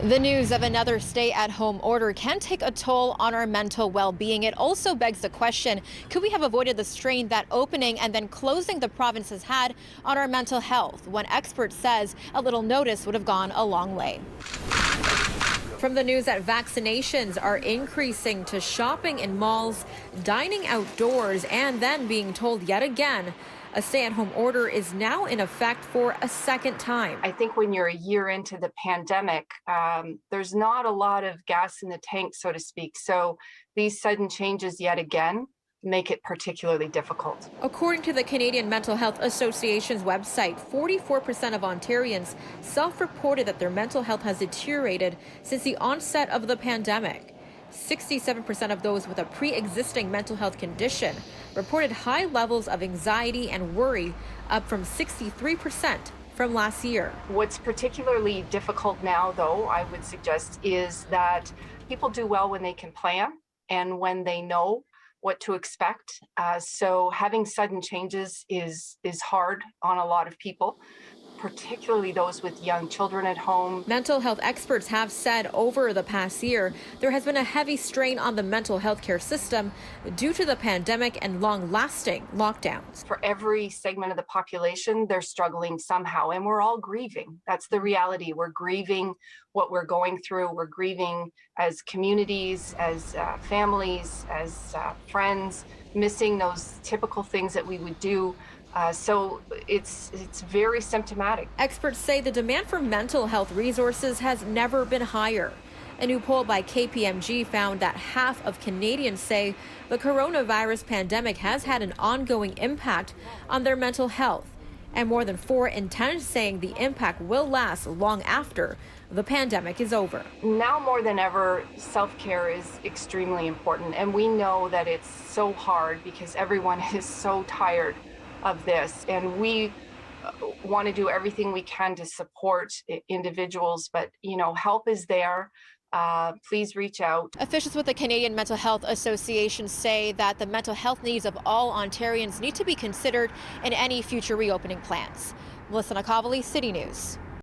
The news of another stay-at-home order can take a toll on our mental well-being. It also begs the question, could we have avoided the strain that opening and then closing the province has had on our mental health? One expert says a little notice would have gone a long way. From the news that vaccinations are increasing to shopping in malls, dining outdoors, and then being told yet again a stay-at-home order is now in effect for a second time. I think when you're a year into the pandemic, there's not a lot of gas in the tank, so to speak. So these sudden changes yet again make it particularly difficult. According to the Canadian Mental Health Association's website, 44% of Ontarians self-reported that their mental health has deteriorated since the onset of the pandemic. 67% of those with a pre-existing mental health condition reported high levels of anxiety and worry, up from 63% from last year. What's particularly difficult now, though, I would suggest, is that people do well when they can plan and when they know what to expect. So having sudden changes is hard on a lot of people, particularly those with young children at home. Mental health experts have said over the past year there has been a heavy strain on the mental health care system due to the pandemic and long-lasting lockdowns. For every segment of the population, they're struggling somehow, and we're all grieving. That's the reality. We're grieving what we're going through. We're grieving as communities, as families, as friends, missing those typical things that we would do. So it's very symptomatic. Experts say the demand for mental health resources has never been higher. A new poll by KPMG found that half of Canadians say the coronavirus pandemic has had an ongoing impact on their mental health, and more than 4 in 10 saying the impact will last long after the pandemic is over. Now more than ever, self-care is extremely important, and we know that it's so hard because everyone is so tired of this, and we want to do everything we can to support individuals, but help is there. Please reach out. Officials with the Canadian Mental Health Association say that the mental health needs of all Ontarians need to be considered in any future reopening plans. Nakhavoly, City News.